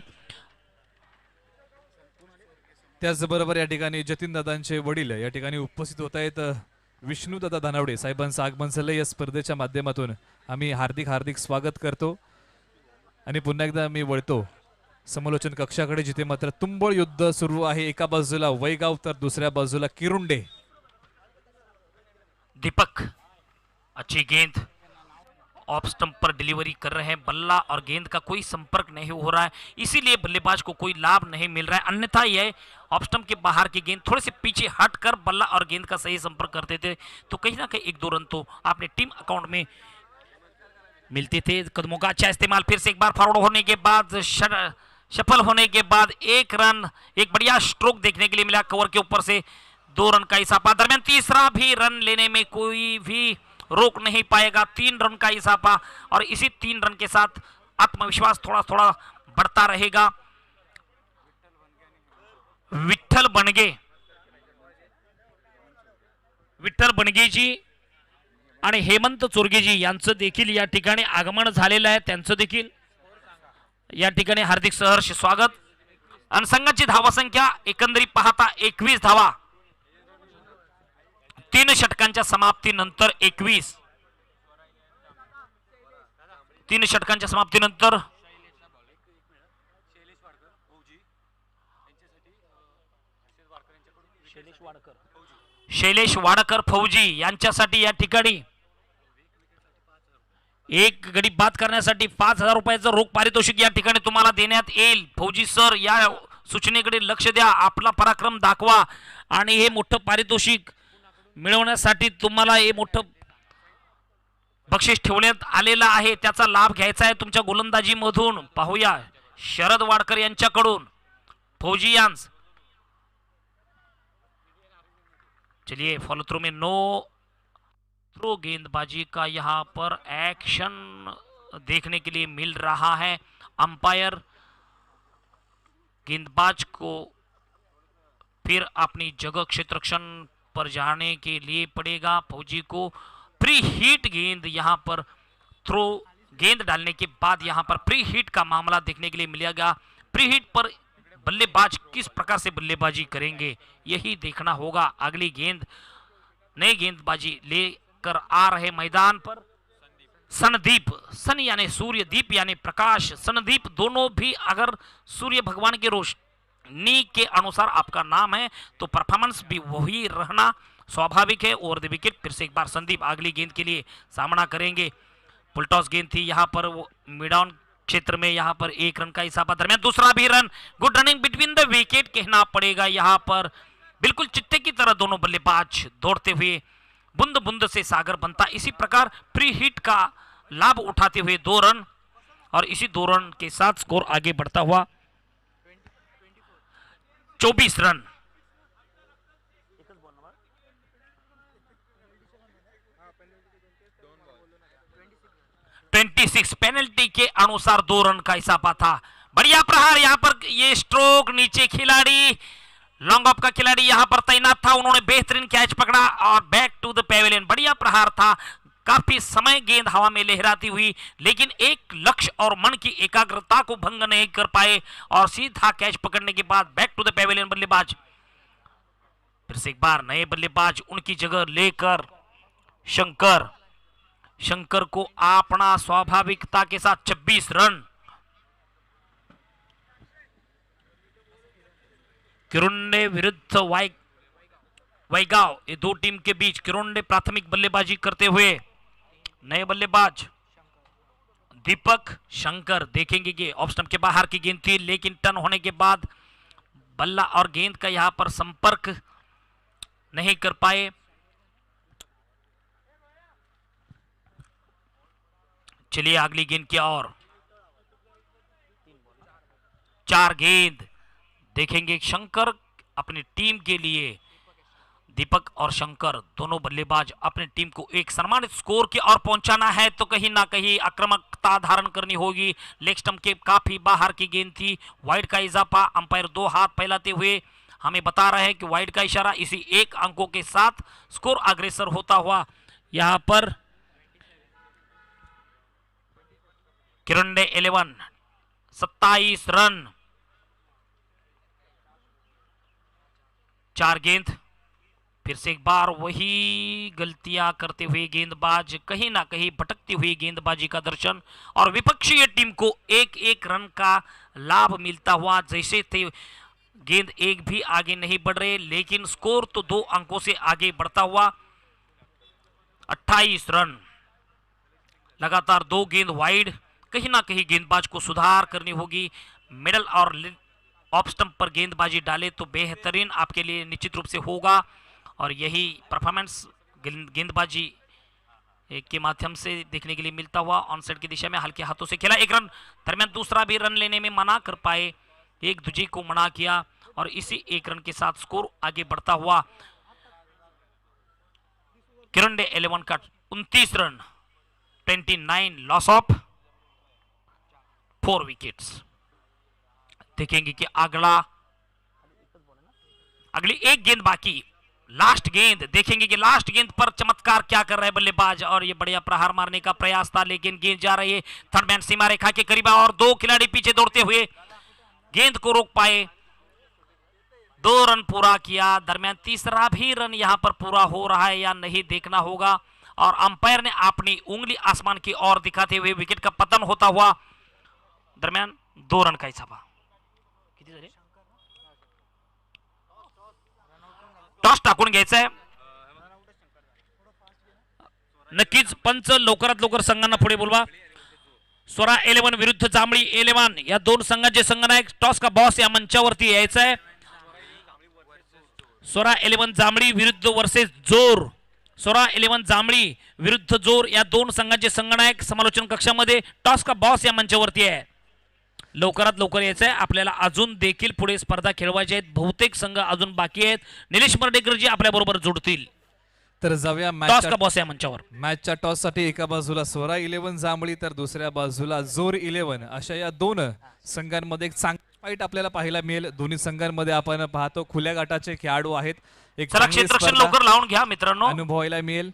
त्याचबरोबर या ठिकाणी जतीन दादांचे वडील या ठिकाणी उपस्थित होत आहेत. विष्णुदादा धानावडे साहेबांचं आगमन झालं या स्पर्धेच्या माध्यमातून. आम्ही हार्दिक स्वागत करतो आणि पुन्हा एकदा मी वळतो समालोचन कक्षाकडे, जिथे मात्र तुंबळ युद्ध सुरू आहे. एका बाजूला वैगाव तर दुसऱ्या बाजूला किरुंडे. दीपक अच्छी गेंद ऑफ स्टंप पर डिलीवरी कर रहे हैं. बल्ला और गेंद का कोई संपर्क नहीं हो रहा है, इसीलिए बल्लेबाज को कोई लाभ नहीं मिल रहा है. अन्यथा यह ऑफ स्टंप के बाहर की गेंद थोड़े से पीछे हटकर बल्ला और गेंद का सही संपर्क करते थे तो कहीं ना कहीं 1-2 रन तो आपने टीम अकाउंट में मिलते थे. कदमों का अच्छा इस्तेमाल, फिर से एक बार फॉरवर्ड होने के बाद सफल होने के बाद 1 रन, एक बढ़िया स्ट्रोक देखने के लिए मिला कवर के ऊपर से. 2 रन का इसाफा. दरमियान तीसरा भी रन लेने में कोई भी रोक नहीं पाएगा. 3 रन का इसाफा और इसी 3 रन के साथ आत्मविश्वास थोड़ा बढ़ता रहेगा. विठ्ठल बनगे जी आणि हेमंत चोरगेजी यांचं देखील या ठिकाणी आगमन झालेलं आहे. त्यांचं देखील या ठिकाणी हार्दिक सहर्ष स्वागत. आणि संघाची धावा संख्या एकंदरीत पाहता 21 धावा. 3 षटकांच्या समाप्तीनंतर 21. 3 षटकांच्या समाप्तीनंतर शैलेश वाडकर फौजी यांच्यासाठी या ठिकाणी एक गडी बाद करण्यासाठी 5,000 रुपयाचं रोख पारितोषिक या ठिकाणी तुम्हाला देण्यात येईल. फौजी सर या सूचनेकडे लक्ष द्या, आपला पराक्रम दाखवा आणि हे मोठं पारितोषिक मिळवण्यासाठी तुम्हाला हे मोठं बक्षीस ठेवण्यात आलेलं आहे, त्याचा लाभ घ्यायचा आहे तुमच्या गोलंदाजीमधून. पाहूया शरद वाडकर यांच्याकडून फौजियांस. चलिए फॉलो थ्रू में नो थ्रो गेंदबाजी का यहाँ पर एक्शन देखने के लिए मिल रहा है. अंपायर गेंदबाज को फिर अपनी जगह क्षेत्ररक्षण पर जाने के लिए पड़ेगा. फौजी को प्री हीट गेंद यहाँ पर थ्रो गेंद डालने के बाद यहाँ पर प्री हीट का मामला देखने के लिए मिलेगा. प्री हीट पर बल्लेबाज किस प्रकार से बल्लेबाजी करेंगे यही देखना होगा. अगली गेंद नई गेंदबाजी लेकर आ रहे मैदान पर सनदीप. सन यानी सूर्यदीप यानी प्रकाश, सनदीप दोनों भी अगर सूर्य भगवान की रोशनी के अनुसार आपका नाम है तो परफॉर्मेंस भी वही रहना स्वाभाविक है. ओवर द विकेट फिर से एक बार संदीप अगली गेंद के लिए सामना करेंगे. पुलटॉस गेंद थी यहाँ पर मिड ऑन क्षेत्र में, यहाँ पर 1 रन का इसाफा. दरमियान दूसरा भी run. Good running between the wicket कहना पड़ेगा. यहाँ पर बिल्कुल चिट्टे की तरह दोनों बल्लेबाज दौड़ते हुए बूंद बूंद से सागर बनता. इसी प्रकार प्री हिट का लाभ उठाते हुए 2 रन और इसी 2 रन के साथ स्कोर आगे बढ़ता हुआ 24 रन. 26 पेनल्टी के अनुसार 2 रन का इसाफा था. बढ़िया प्रहार, यहाँ पर ये स्ट्रोक नीचे खिलाड़ी लॉन्ग ऑफ का खिलाड़ी यहाँ पर तैनात था, उन्होंने बेहतरीन कैच पकड़ा और बैक टू द पेविलियन. बढ़िया प्रहार था, काफी समय गेंद हवा में लहराती हुई लेकिन एक लक्ष्य और मन की एकाग्रता को भंग नहीं कर पाए और सीधा कैच पकड़ने के बाद बैक टू द पेविलियन बल्लेबाज. फिर से एक बार नए बल्लेबाज उनकी जगह लेकर शंकर, शंकर को अपना स्वाभाविकता के साथ 26 रन। किरोंडे विरुद्ध वैगाव, ये दो टीम के बीच किरोंडे प्राथमिक बल्लेबाजी करते हुए नए बल्लेबाज दीपक, शंकर। देखेंगे कि ऑफ स्टंप के बाहर की गेंद थी, लेकिन टर्न होने के बाद बल्ला और गेंद का यहां पर संपर्क नहीं कर पाए। चलिए अगली गेंद की ओर। 4 गेंद देखेंगे शंकर अपनी टीम के लिए। दीपक और शंकर दोनों बल्लेबाज अपनी टीम को एक सम्मानित स्कोर की ओर पहुंचाना है, तो कहीं ना कहीं आक्रामकता धारण करनी होगी। लेग स्टंप के काफी बाहर की गेंद थी। वाइड का इजाफा, अंपायर 2 हाथ फैलाते हुए हमें बता रहे हैं कि वाइड का इशारा, इसी 1 अंकों के साथ स्कोर अग्रेसर होता हुआ यहां पर किरोंडे 11 27 रन। 4 गेंद, फिर से एक बार वही गलतियां करते हुए गेंदबाज, कहीं ना कहीं भटकती हुई गेंदबाजी का दर्शन, और विपक्षीय टीम को 1-1 रन का लाभ मिलता हुआ जैसे थे। गेंद एक भी आगे नहीं बढ़ रहे, लेकिन स्कोर तो 2 अंकों से आगे बढ़ता हुआ 28 रन। लगातार 2 गेंद वाइड, कहीं ना कहीं गेंदबाज को सुधार करनी होगी। मिडल और ऑफ स्टंप पर गेंदबाजी डाले तो बेहतरीन आपके लिए निश्चित रूप से होगा, और यही परफॉर्मेंस गेंदबाजी के माध्यम से देखने के लिए मिलता हुआ। ऑनसाइड की दिशा में हल्के हाथों से खेला 1 रन। दरमियान दूसरा भी रन लेने में मना कर पाए, एक दूजे को मना किया, और इसी 1 रन के साथ स्कोर आगे बढ़ता हुआ किरोंडे 11 का 29 रन, 29 लॉस ऑफ 4 विकेट्स। देखेंगे कि अगली 1 गेंद बाकी, लास्ट गेंद। देखेंगे कि लास्ट गेंद पर चमत्कार क्या कर रहे हैं बल्लेबाज, और ये बढ़िया प्रहार मारने का प्रयास था, लेकिन गेंद जा रही है थर्ड मैन सीमा रेखा के करीब, और 2 खिलाड़ी पीछे दौड़ते हुए गेंद को रोक पाए। 2 रन पूरा किया। दरमियान तीसरा भी रन यहां पर पूरा हो रहा है या नहीं देखना होगा, और अंपायर ने अपनी उंगली आसमान की ओर दिखाते हुए विकेट का पतन होता हुआ दरमियान 2 रन का हिसाब। टॉस टाकून घ्यायचा आहे। नक्कीच पंच लवकरात लवकर संघांना पुढे बोलवा। स्वरा 11 विरुद्ध जांभळी 11 या 2 संघांचे संघनायक, टॉस का बॉस या मंचावरती यायचा आहे। स्वरा 11 जांभळी विरुद्ध वर्सेस जोर, स्वरा 11 जांभळी विरुद्ध जोर या 2 संघांचे संघनायक समालोचन कक्षामध्ये। टॉस का बॉस या मंचावरती आहे, लवकरात लवकर यायचं आहे। आपल्याला अजून देखील पुढे स्पर्धा खेळवायच्या आहेत, बहुतेक संघ अजून बाकी आहेत। निलेश मर्डेकर जी आपल्या बरोबर जोडतील, तर जाऊया टॉस का बॉस या मंचावर। मॅचच्या टॉस साठी एका बाजूला स्वरा 11 जांभळी तर दुसऱ्या बाजूला जोर 11, अशा या 2 संघांमध्ये एक चांगली फाईट आपल्याला पाहायला मिळेल। दोन्ही संघांमध्ये आपण पाहतो खुल्या गटाचे खेळाडू आहेत, एक चला चांगली क्षेत्ररक्षण स्पर्धा लवकर लावून घ्या मित्रांनो। अनुभवायला मिळेल।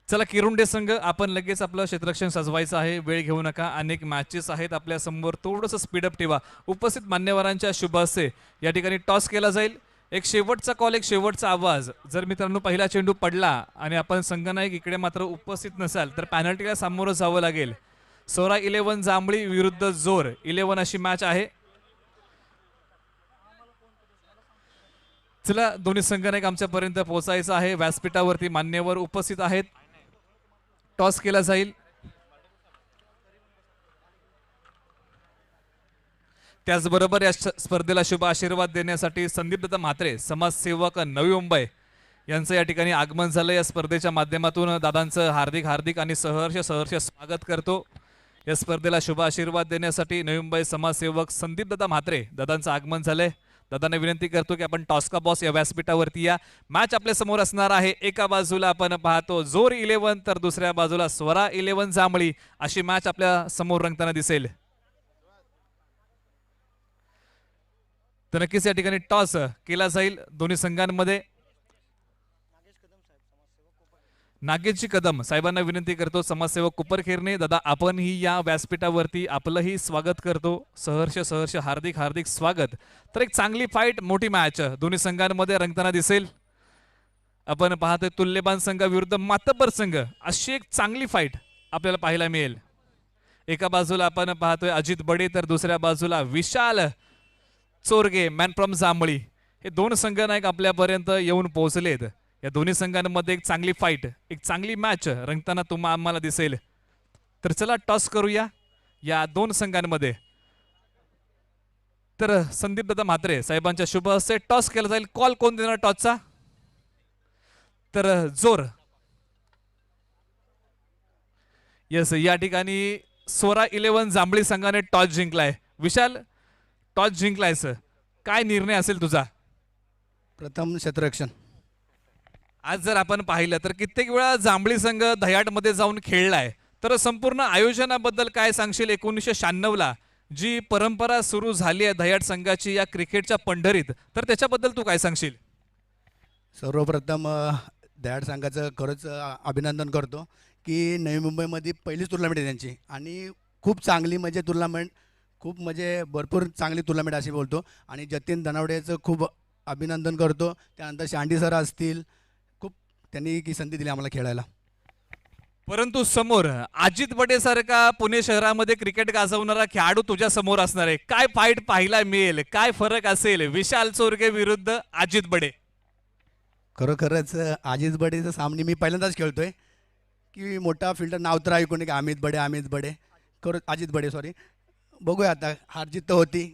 चला किरुंडे संघ, आपण लगेच आपलं क्षेत्ररक्षण सजवायचं आहे, वेळ घेऊ नका, अनेक मॅचेस आहेत आपल्या समोर, थोडंसं स्पीडअप ठेवा। उपस्थित मान्यवरांच्या शुभ हस्ते या ठिकाणी टॉस केला जाईल। एक शेवटचा कॉल, एक शेवटचा आवाज, जर मित्रांनो पहिला चेंडू पडला आणि आपण संघनायक इकडे मात्र उपस्थित नसाल तर पॅनल्टीला सामोरं जावं लागेल। स्वरा 11 जांभळी विरुद्ध जोर 11 अशी मॅच आहे। चला दोन्ही संघनायक आमच्यापर्यंत पोहोचायचं आहे, व्यासपीठावरती मान्यवर उपस्थित आहेत। टॉस केला जाईल। त्याचबरोबर या स्पर्धेला शुभ आशीर्वाद देण्यासाठी संदीप दत्ता म्हात्रे, समाजसेवक, नवी मुंबई यांचं या ठिकाणी आगमन झालं। या स्पर्धेच्या माध्यमातून दादांचं हार्दिक हार्दिक आणि सहर्ष स्वागत करतो। या स्पर्धेला शुभ आशीर्वाद देण्यासाठी नवी मुंबई समाजसेवक संदीप दत्ता म्हात्रे दादांचं आगमन झालंय। दादांना विनंती करतो की आपण टॉस का बॉस या व्यासपीठावरती या। मॅच आपल्या समोर असणार आहे, एका बाजूला आपण पाहतो जोर 11 तर दुसऱ्या बाजूला स्वरा 11 जांभळी, अशी मॅच आपल्या समोर रंगताना दिसेल। तर नक्कीच या ठिकाणी टॉस केला जाईल दोन्ही संघांमध्ये। नागेशजी कदम साहेबांना विनंती करतो, समाजसेवक कुपरखेरणे दादा आपणही या व्यासपीठावरती आपलंही स्वागत करतो, सहर्ष हार्दिक हार्दिक स्वागत. तर एक चांगली फाईट, मोठी मॅच दोन्ही संघांमध्ये रंगताना दिसेल. आपण पाहतोय तुल्यबान संघ विरुद्ध मातब्बर संघ, अशी एक चांगली फाईट आपल्याला पाहायला मिळेल. एका बाजूला आपण पाहतोय अजित बडे, तर दुसऱ्या बाजूला विशाल चोरगे मॅन फ्रॉम जांभळी. हे दोन संघ नायक आपल्यापर्यंत येऊन पोहोचलेत. या दोन्ही संघांमध्ये एक चांगली फाईट, एक चांगली मॅच रंगताना आम्हाला दिसेल. तर चला टॉस करूया या दोन संघांमध्ये. तर संदीप दादा म्हात्रे साहेबांच्या शुभ हस्ते टॉस केला जाईल. कॉल कोण देणार टॉसचा? तर जोर यस, या ठिकाणी सोरा 11 जांभळी संघाने टॉस जिंकलाय. विशाल, टॉस जिंकलायस, काय निर्णय असेल तुझा? प्रथम क्षेत्ररक्षण. आज जर आपण पाहिलं तर कित्येक वेळा जांभळी संघ दह्याटमध्ये जाऊन खेळलाय, तर संपूर्ण आयोजनाबद्दल काय सांगशील? 1996ला जी परंपरा सुरू झाली आहे दह्याट संघाची या क्रिकेटच्या पंढरीत, तर त्याच्याबद्दल तू काय सांगशील? सर्वप्रथम दह्याट संघाचं खरंच अभिनंदन करतो की नवी मुंबईमध्ये पहिलीच टुर्नामेंट आहे त्यांची आणि खूप चांगली म्हणजे टुर्नामेंट, खूप म्हणजे भरपूर चांगली टुर्नामेंट अशी बोलतो. आणि जतीन धनावडेचं खूप अभिनंदन करतो. त्यानंतर शांडी सर असतील, खूप त्यांनी की संधी दिली आम्हाला खेळायला. परंतु समोर अजित बडे सारखा पुणे शहरामध्ये क्रिकेट गाजवणारा खेळाडू तुझ्या समोर असणार आहे. काय फाईट पाहायला मिळेल, काय फरक असेल विशाल चोरगे विरुद्ध अजित बडे? खरोखरच अजित बडेचं सामने मी पहिल्यांदाच खेळतोय की मोठा फिल्डर नाव तर ऐकून की अमित बडे अजित बडे सॉरी. बघूया आता, हारजीत तर होती.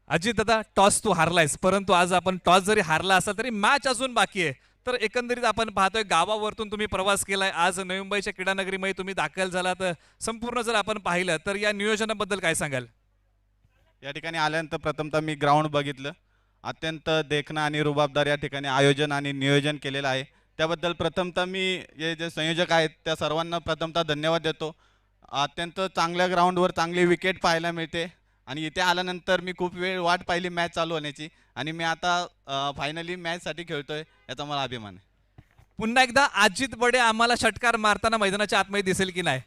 अजित दादा, टॉस तू हारलायस, परंतु आज आपण टॉस जरी हारला असेल तरी मॅच अजून बाकी आहे. तर एकंदरीत आपण पाहतोय गावावरतून तुम्ही प्रवास केलाय, आज नवी मुंबईच्या क्रीडानगरीमध्ये तुम्ही दाखल झालात. संपूर्ण जर आपण पाहिलं तर या नियोजनाबद्दल काय सांगाल? या ठिकाणी आल्यानंतर प्रथमतः मी ग्राउंड बघितलं. अत्यंत देखणं आणि रुबाबदार या ठिकाणी आयोजन आणि नियोजन केलेलं आहे. त्याबद्दल प्रथमतः मी हे जे संयोजक आहेत त्या सर्वांना प्रथमतः धन्यवाद देतो. अत्यंत चांगल्या ग्राउंडवर चांगली विकेट पाहायला मिळते आणि इथे आल्यानंतर मी खूप वेळ वाट पाहिली मॅच चालू होण्याची आणि मी आता फायनली मॅचसाठी खेळतोय, याचा मला अभिमान आहे. पुन्हा एकदा अजित बडे आम्हाला षटकार मारताना मैदानाच्या आतमध्ये दिसेल की नाही?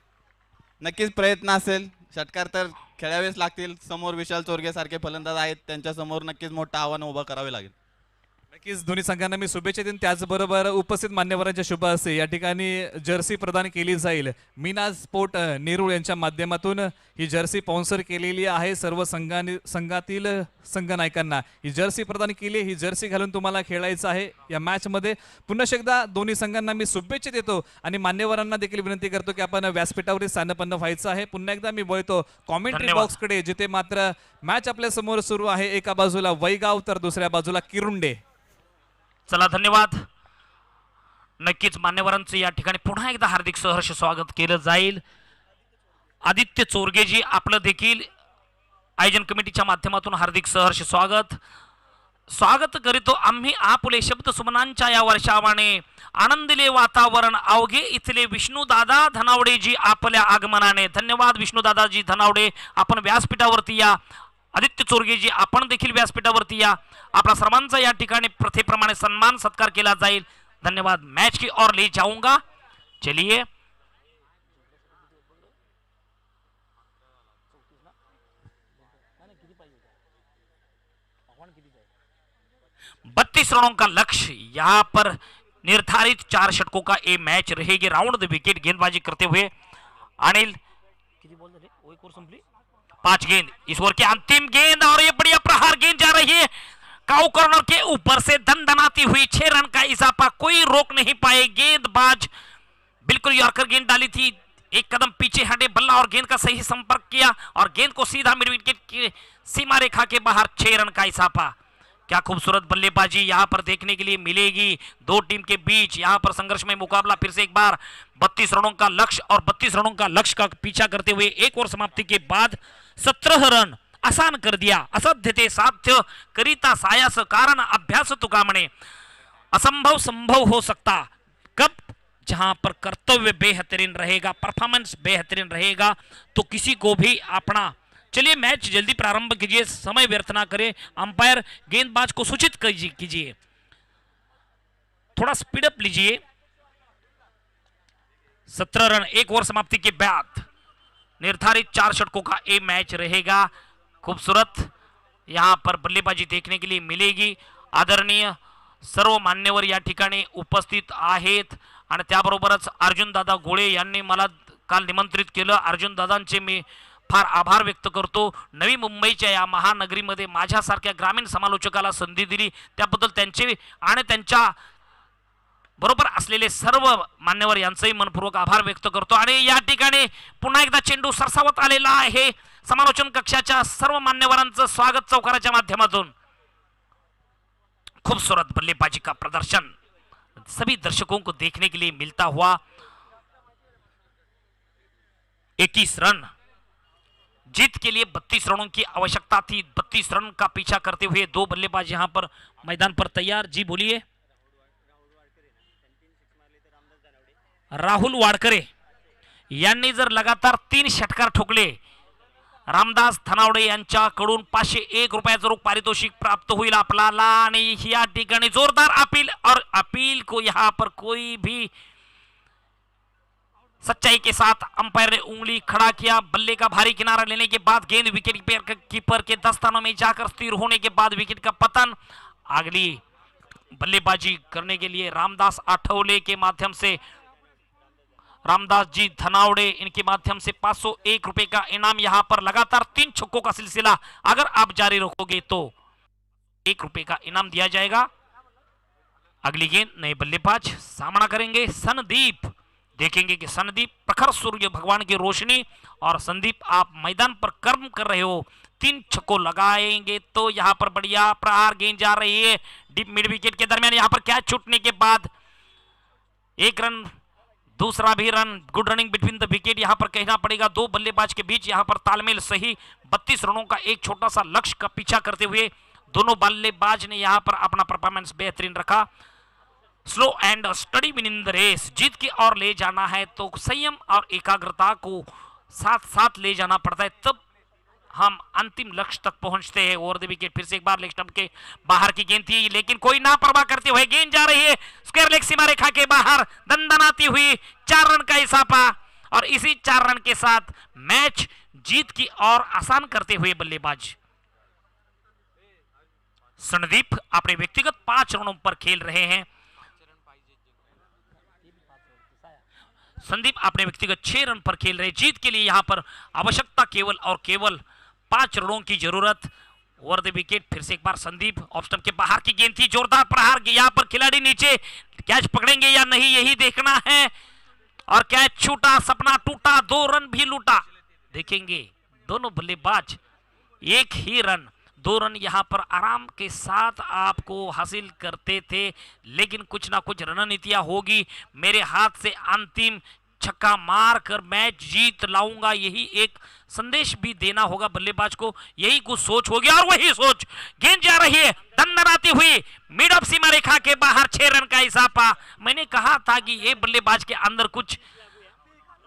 नक्कीच प्रयत्न असेल. षटकार तर खेळावेच लागतील. समोर विशाल चोरगे सारखे फलंदाज आहेत, त्यांच्यासमोर नक्कीच मोठं आव्हान उभं करावे लागेल. नक्कीच दोन्ही संघांना मी शुभेच्छा देईन. त्याचबरोबर उपस्थित मान्यवरांच्या शुभ हस्ते या ठिकाणी जर्सी प्रदान केली जाईल. मीना स्पोर्ट नेरूळ यांच्या माध्यमातून ही जर्सी स्पॉन्सर केलेली आहे. सर्व संघातील संघनायकांना ही जर्सी प्रदान केली. ही जर्सी घालून तुम्हाला खेळायचं आहे या मॅचमध्ये. पुन्हा एकदा दोन्ही संघांना मी शुभेच्छा देतो आणि मान्यवरांना देखील विनंती करतो की आपण व्यासपीठावर स्थानपन्न व्हायचं आहे. पुन्हा एकदा मी बोलतो कॉमेंट्री बॉक्सकडे, जिथे मात्र मॅच आपल्या समोर सुरू आहे. एका बाजूला वैगाव तर दुसऱ्या बाजूला किरुंडे. चला धन्यवाद. नक्कीच मान्यवरांचं या ठिकाणी पुन्हा एकदा हार्दिक सहर्ष स्वागत केलं जाईल. आदित्य चोरगेजी आपलं देखील आयोजन कमिटीच्या माध्यमातून हार्दिक सहर्ष स्वागत करीतो आम्ही. आपुले शब्द सुमनांच्या या वर्षावाने आनंदिले वातावरण अवघे इथले विष्णुदादा धनावडेजी आपल्या आगमनाने. धन्यवाद विष्णुदादाजी धनावडे, आपण व्यासपीठावरती या. आदित्य चोरगेजी आपण देखील व्यासपीठावरती या. आपला सर्वांचा या ठिकाणी प्रथेप्रमाणे सन्मान सत्कार केला जाईल. धन्यवाद. मैच की ओर ले जाऊंगा. चलिए 32 रनों का लक्ष्य यहाँ पर निर्धारित 4 षटकों का ये मैच रहेगी. राउंड द विकेट गेंदबाजी करते हुए अनिल 5 गेंद इस ओवर की अंतिम गेंद और ये बढ़िया प्रहार गेंद जा रही है काउ कॉर्नर के ऊपर से दनदनाती हुई 6 रन का इजाफा कोई रोक नहीं पाए. गेंदबाज बिल्कुल यॉर्कर गेंद डाली थी, एक कदम पीछे हटे बल्ला और गेंद का सही संपर्क किया और गेंद को सीधा मिड विकेट की सीमा रेखा के बाहर 6 रन का इजाफा. क्या खूबसूरत बल्लेबाजी यहाँ पर देखने के लिए मिलेगी दो टीम के बीच. यहाँ पर संघर्षमय मुकाबला फिर से एक बार. 32 रनों का लक्ष्य और 32 रनों का लक्ष्य का पीछा करते हुए एक ओवर समाप्ति के बाद 17 रन आसान कर दिया. असाध्य ते साध्य करिता सायास कारण अभ्यास तुका म्हणे. असंभव संभव हो सकता कब, जहां पर कर्तव्य बेहतरीन रहेगा, परफॉर्मेंस बेहतरीन रहेगा तो किसी को भी अपना. चलिए मैच जल्दी प्रारंभ कीजिए, समय व्यर्थ ना करें. अंपायर गेंदबाज को सूचित कीजिए, थोड़ा स्पीड अप लीजिए. 17 रन 1 ओवर समाप्ति के बाद निर्धारित 4 षटकों का ये मैच रहेगा। खूबसूरत यहाँ पर बल्लेबाजी देखने के लिए मिलेगी। आदरणीय सर्व मान्यवर या ठिकाणी उपस्थित आहेत आणि त्याबरोबरच अर्जुन दादा गोळे यांनी मला काल निमंत्रित केलं। अर्जुन दादांचे मी फार आभार व्यक्त करतो। नवी मुंबईच्या या महानगरीमध्ये माझ्यासारख्या ग्रामीण समालोचकाला संधी दिली त्याबद्दल त्यांचे आणि त्यांच्या बरोबर असलेले सर्व मान्यवर यांचंही मनपूर्वक आभार व्यक्त करतो। आणि या ठिकाणी पुन्हा एकदा चेंडू सरसावत आलेला आहे। समालोचन कक्षाच्या सर्व मान्यवरांचं स्वागत चौकाराच्या माध्यमातून। खूबसूरत बल्लेबाजी का प्रदर्शन सभी दर्शकों को देखने के लिए मिलता हुआ। 21 रन जीत के लिए 32 रनों की आवश्यकता थी। 32 रन का पीछा करते हुए 2 बल्लेबाज यहां पर मैदान पर तैयार। जी बोलिए। राहुल वाडकरे यांनी जर लगातार 3 षटकार ठोकले रामदास धनावडे यांच्याकडून 501 रुपयाचं रोख पारितोषिक प्राप्त होईल आपल्याला। आणि या ठिकाणी जोरदार अपील और अपील को यहाँ पर कोई भी सच्चाई के साथ अंपायर ने उंगली खड़ा किया। बल्ले का भारी किनारा लेने के बाद गेंद विकेट कीपर के दस्तानों में जाकर स्थिर होने के बाद विकेट का पतन। अगली बल्लेबाजी करने के लिए रामदास आठवले के माध्यम से रामदास जी धनावड़े इनके माध्यम से 501 रुपए का इनाम। यहां पर लगातार 3 छक्कों का सिलसिला अगर आप जारी रखोगे तो 1 रुपए का इनाम दिया जाएगा। अगली गेंद नए बल्लेबाज सामना करेंगे संदीप। देखेंगे कि संदीप प्रखर सूर्य भगवान की रोशनी और संदीप आप मैदान पर कर्म कर रहे हो। 3 छक्कों लगाएंगे तो यहां पर बढ़िया प्रहार गेंद जा रही है डीप मिड विकेट के दरमियान। यहां पर कैच छूटने के बाद 1 रन दूसरा भी run. Good running between the wicket यहां पर कहना पड़ेगा। 2 बल्लेबाज के बीच यहां पर तालमेल सही। 32 रनों का एक छोटा सा लक्ष्य का पीछा करते हुए दोनों बल्लेबाज ने यहां पर अपना परफॉर्मेंस बेहतरीन रखा। Slow and steady win in the race. जीत की ओर ले जाना है तो संयम और एकाग्रता को साथ साथ ले जाना पड़ता है, तब हम अंतिम लक्ष्य तक पहुंचते हैं। ओवर द विकेट फिर से एक बार लेग स्टंप के बाहर की गेंद थी लेकिन कोई ना परवाह करते हुए गेंद जा रही है स्क्वायर लेग सीमा रेखा के बाहर दंदनाती हुई। 4 रन का इजाफा और इसी 4 रन के साथ मैच जीत की ओर आसान करते हुए बल्लेबाज संदीप अपने व्यक्तिगत 5 रनों पर खेल रहे हैं। संदीप अपने व्यक्तिगत 6 रन पर खेल रहे। जीत के लिए यहां पर आवश्यकता केवल और केवल 5 रनों की जरूरत। ओवर द विकेट फिर से एक बार संदीप ऑफ स्टंप के बाहर की गेंद थी। जोरदार प्रहार यहां पर खिलाड़ी नीचे कैच पकड़ेंगे या नहीं यही देखना है। और कैच छूटा सपना टूटा 2 रन भी लूटा। देखेंगे दोनों बल्लेबाज एक ही रन 2 रन यहां पर आराम के साथ आपको हासिल करते थे लेकिन कुछ ना कुछ रणनीतियां होगी। मेरे हाथ से अंतिम छक्का मार कर मैच जीत लाऊंगा यही एक संदेश भी देना होगा बल्लेबाज को। यही कुछ सोच होगी और वही सोच गेंद जा रही है दंदनाती हुई मिड ऑफ सीमा रेखा के बाहर। 6 रन का इजाफा। मैंने कहा था कि ये बल्लेबाज के अंदर कुछ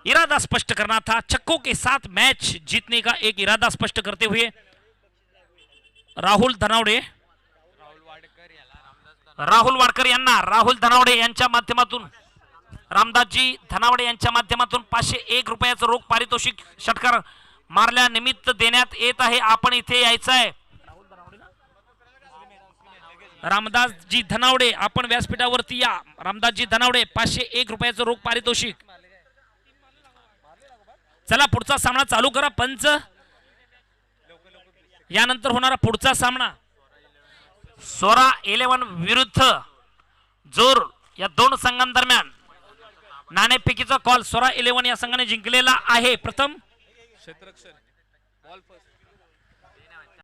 इरादा स्पष्ट करना था। छक्कों के साथ मैच जीतने का एक इरादा स्पष्ट करते हुए राहुल धनावडे राहुल वाडकर यांना राहुल धनावडे यांच्या माध्यमातून रामदासजी धनावडे यांच्या माध्यमातून 501 रुपयाचं रोख पारितोषिक षटकार मारल्यानिमित्त देण्यात येत आहे। आपण इथे यायचं आहे। रामदासजी धनावडे आपण व्यासपीठावरती या। रामदासजी धनावडे 501 रुपयाचं रोख पारितोषिक। चला पुढचा सामना चालू करा पंच। यानंतर होणारा पुढचा सामना सोरा 11 विरुद्ध जोर या 2 संघांदरम्यान नाणेफेकीचा कॉल सोरा 11 या संघाने जिंकलेला आहे। प्रथम